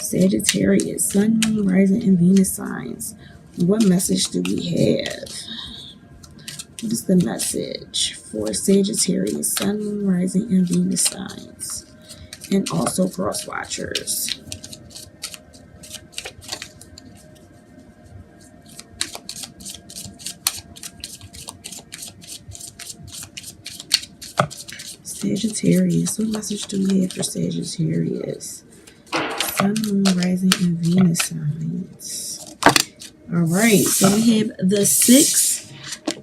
Sagittarius, Sun, Moon, Rising, and Venus signs. What message do we have? What is the message for Sagittarius, Sun, Moon, Rising, and Venus signs? And also cross watchers. Sagittarius, what message do we have for Sagittarius? Sun, Moon, Rising, and Venus signs. All right, so we have the Six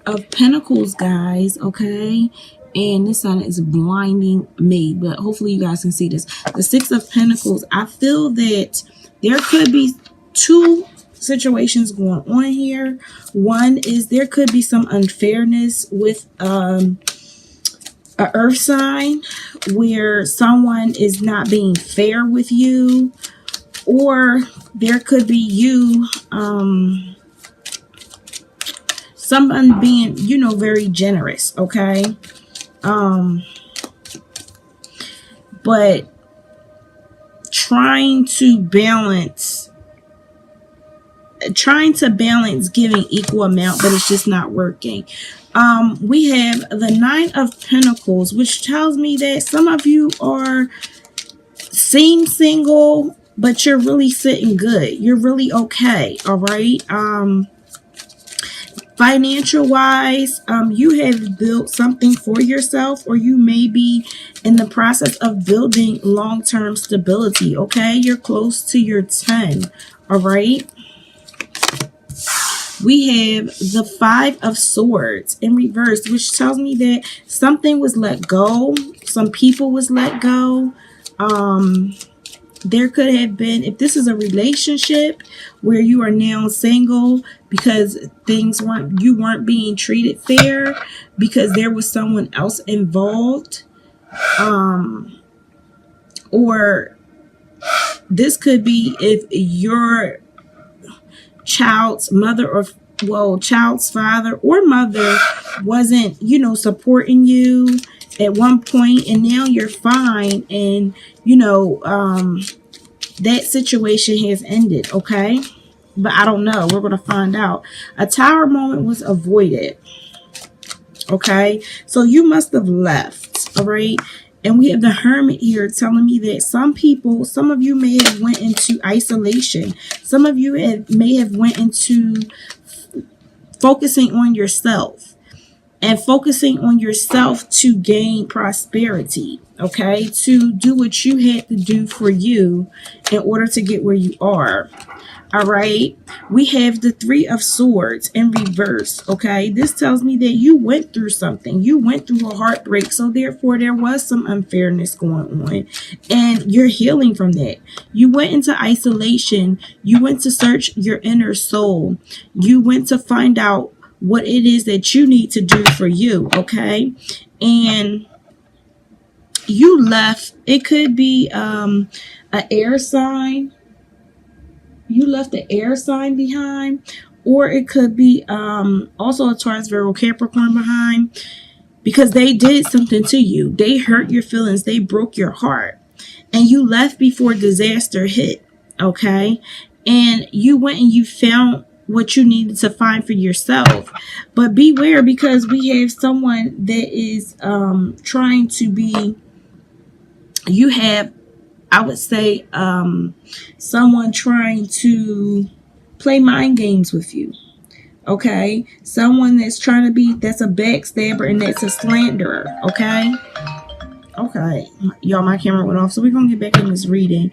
of Pentacles, guys, okay? And this sign is blinding me, but hopefully you guys can see this. The Six of Pentacles, I feel that there could be two situations going on here. One is there could be some unfairness with a earth sign where someone is not being fair with you, or there could be you someone being, you know, very generous, okay? But trying to balance giving equal amount, but it's just not working. We have the Nine of Pentacles, which tells me that some of you are seem single, but you're really sitting good. You're really okay. All right. Financial wise, you have built something for yourself, or you may be in the process of building long-term stability. Okay. You're close to your 10. All right. We have the Five of Swords in reverse, which tells me that something was let go. Some people was let go. There could have been, if this is a relationship where you are now single because you weren't being treated fair because there was someone else involved. Or this could be if your child's mother or child's father or mother wasn't, you know, supporting you at one point, and now you're fine, and you know that situation has ended. Okay, but I don't know, we're gonna find out. A Tower moment was avoided. Okay, so you must have left. All right. And we have the Hermit here telling me that some of you may have went into isolation. Some of you may have went into focusing on yourself and focusing on yourself to gain prosperity. Okay, to do what you had to do for you in order to get where you are. All right, we have the Three of Swords in reverse. Okay, this tells me that you went through something. You went through a heartbreak, so therefore there was some unfairness going on, and you're healing from that. You went into isolation. You went to search your inner soul. You went to find out what it is that you need to do for you. Okay, and you left. It could be an air sign. You left the air sign behind, or it could be also a Taurus, Virgo, Capricorn behind, because they did something to you. They hurt your feelings. They broke your heart, and you left before disaster hit. Okay, and you went and you found what you needed to find for yourself. But beware, because we have someone that is trying to be, you have, I would say, someone trying to play mind games with you. Okay, someone that's trying to be, that's a backstabber and that's a slanderer. Okay, y'all, my camera went off, so we're gonna get back in this reading.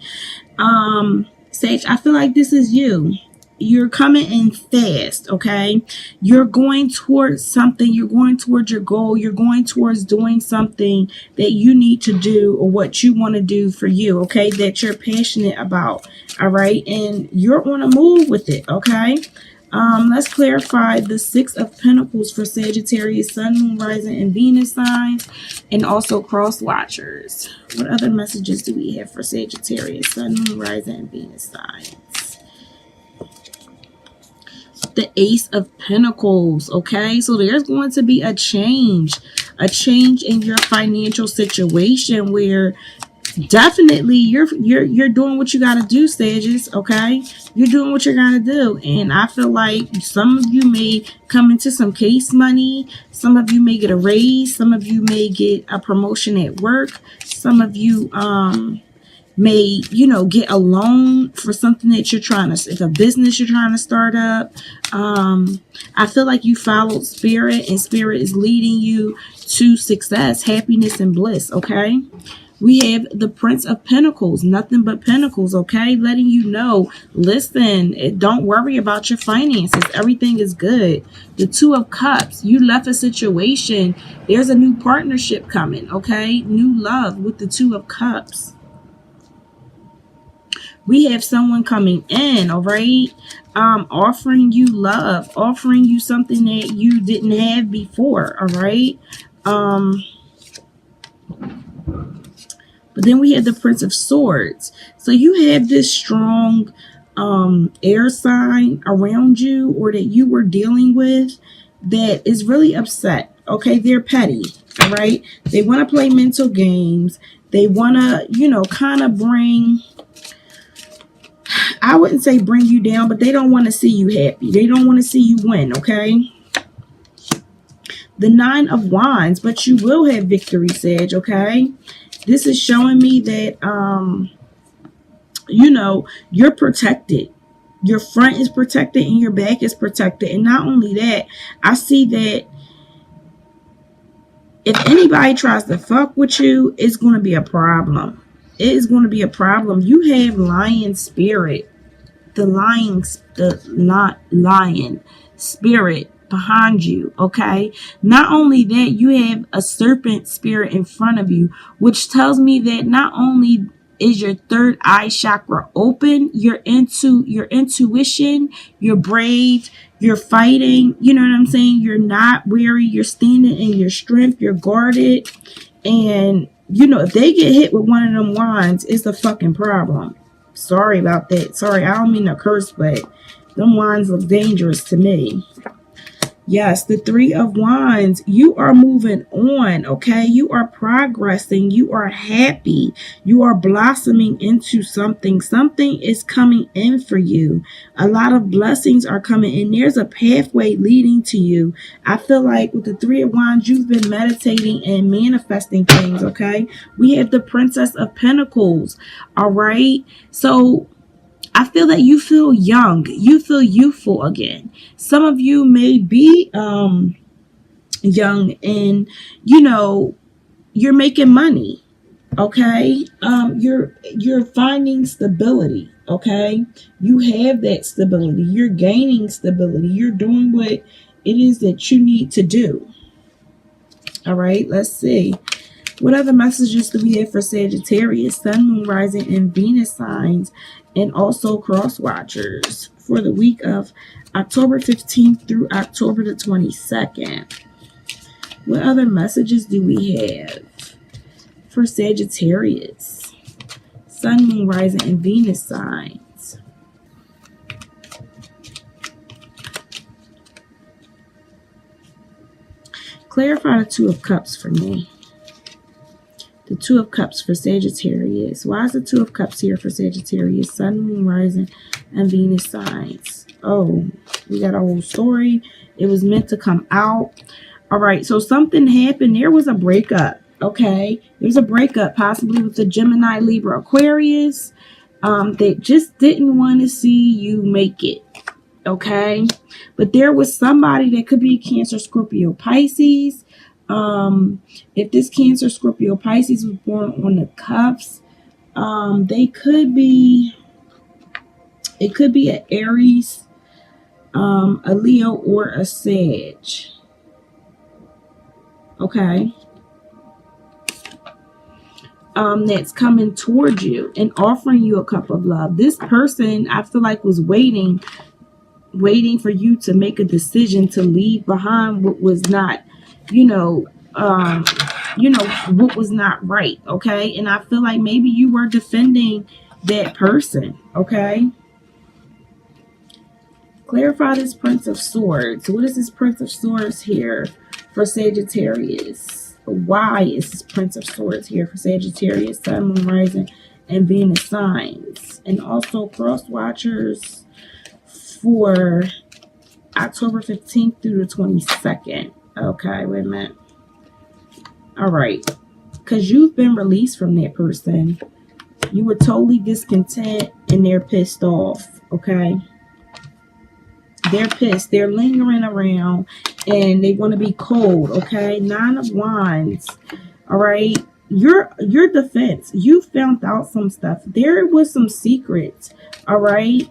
Sage, I feel like this is you. You're coming in fast. Okay, you're going towards something. You're going towards your goal. You're going towards doing something that you need to do, or what you want to do for you. Okay, that you're passionate about. All right, and you're on a move with it. Okay, let's clarify the Six of Pentacles for Sagittarius, Sun, Moon, Rising, and Venus signs, and also cross watchers. What other messages do we have for Sagittarius, Sun, Moon, Rising, and Venus signs? The Ace of Pentacles. Okay, so there's going to be a change in your financial situation where definitely you're doing what you got to do, Sages. Okay, you're doing what you got to do, and I feel like some of you may come into some case money, some of you may get a raise, some of you may get a promotion at work, some of you may, get a loan for something that you're trying to, if a business you're trying to start up. I feel like you followed spirit, and spirit is leading you to success, happiness, and bliss. Okay, we have the Prince of Pentacles, nothing but pentacles. Okay, letting you know, listen, don't worry about your finances, everything is good. The Two of Cups, you left a situation, there's a new partnership coming. Okay, new love with the Two of Cups. We have someone coming in, all right, offering you love, offering you something that you didn't have before, all right. But then we have the Prince of Swords. So you have this strong air sign around you, or that you were dealing with, that is really upset. Okay, they're petty, all right. They want to play mental games. They want to, kind of bring, I wouldn't say bring you down, but they don't want to see you happy. They don't want to see you win, okay? The Nine of Wands, but you will have victory, Sag, okay? This is showing me that, you're protected. Your front is protected and your back is protected. And not only that, I see that if anybody tries to fuck with you, it's going to be a problem. It is going to be a problem. You have lion spirit. The lion spirit behind you, okay? Not only that, you have a serpent spirit in front of you, which tells me that not only is your third eye chakra open, you're into your intuition, you're brave, you're fighting, you know what I'm saying? You're not weary, you're standing in your strength, you're guarded, and if they get hit with one of them wands, it's a fucking problem. Sorry about that. Sorry, I don't mean to curse, but them wands look dangerous to me. Yes, the Three of Wands. You are moving on, okay? You are progressing. You are happy. You are blossoming into something. Something is coming in for you. A lot of blessings are coming in. There's a pathway leading to you. I feel like with the Three of Wands, you've been meditating and manifesting things, okay? We have the Princess of Pentacles, all right? So I feel that you feel young. You feel youthful again. Some of you may be young and, you're making money. Okay. You're finding stability. Okay. You have that stability. You're gaining stability. You're doing what it is that you need to do. All right. Let's see. What other messages do we have for Sagittarius, Sun, Moon, Rising, and Venus signs, and also cross watchers for the week of October 15th through October the 22nd? What other messages do we have for Sagittarius, Sun, Moon, Rising, and Venus signs? Clarify the Two of Cups for me. The Two of Cups for Sagittarius. Why is the Two of Cups here for Sagittarius, Sun, Moon, Rising, and Venus signs? Oh, we got a whole story. It was meant to come out. All right, so something happened. There was a breakup, okay? There's a breakup possibly with the Gemini, Libra, Aquarius. They just didn't want to see you make it, okay? But there was somebody that could be Cancer, Scorpio, Pisces. If this Cancer, Scorpio, Pisces was born on the cups, they could be, it could be an Aries, a Leo, or a Sag. Okay. That's coming towards you and offering you a cup of love. This person, I feel like, was waiting for you to make a decision to leave behind what was not, what was not right, okay? And I feel like maybe you were defending that person, okay? Clarify this Prince of Swords. What is this Prince of Swords here for Sagittarius? why is this Prince of Swords here for Sagittarius, Sun, Moon, Rising, and Venus signs. And also cross watchers for October 15th through the 22nd. Okay, wait a minute. All right. Because you've been released from that person. You were totally discontent and they're pissed off. Okay. They're pissed. They're lingering around and they want to be cold. Okay. 9 of Wands. All right. Your defense. You found out some stuff. There was some secrets. All right.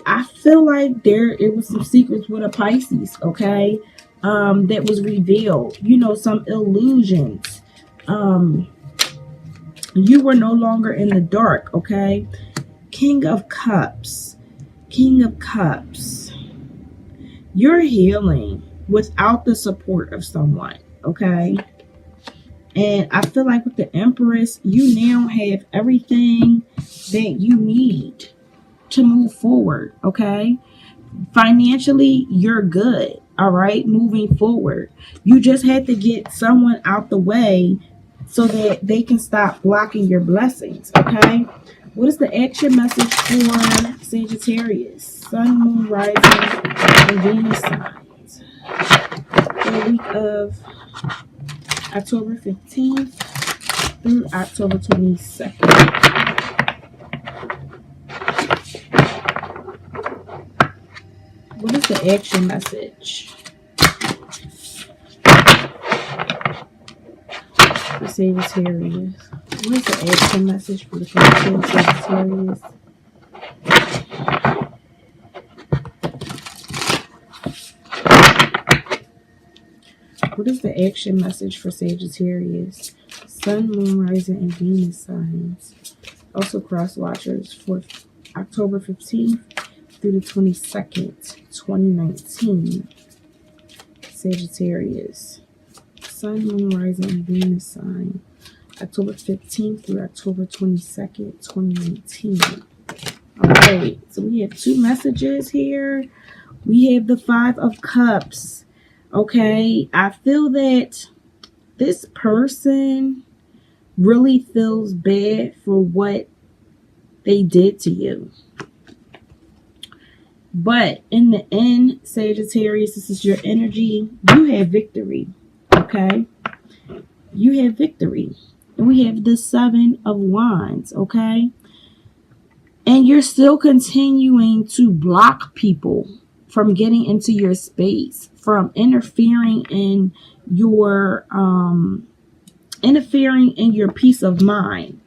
I feel like it was some secrets with a Pisces. Okay. That was revealed. You know, some illusions. You were no longer in the dark. Okay. King of Cups. King of Cups. You're healing without the support of someone, okay? And I feel like with the Empress, you now have everything that you need to move forward, okay? Financially, you're good, all right? Moving forward. You just had to get someone out the way so that they can stop blocking your blessings, okay? What is the action message for Sagittarius, Sun, Moon, Rising, and Venus signs for the week of October 15th through October 22nd? What is the action message for Sagittarius? What is the action message for the Sagittarius? What is the action message for Sagittarius, Sun, Moon, Rising, and Venus signs? Also cross watchers for October 15th through the 22nd, 2019. Sagittarius, Sun, Moon, Rising, and Venus sign. October 15th through October 22nd, 2019. All right, so we have 2 messages here. We have the 5 of Cups. Okay, I feel that this person really feels bad for what they did to you. But in the end, Sagittarius, this is your energy. You have victory. Okay, you have victory. And we have the 7 of Wands, okay? And you're still continuing to block people from getting into your space, from interfering in your peace of mind,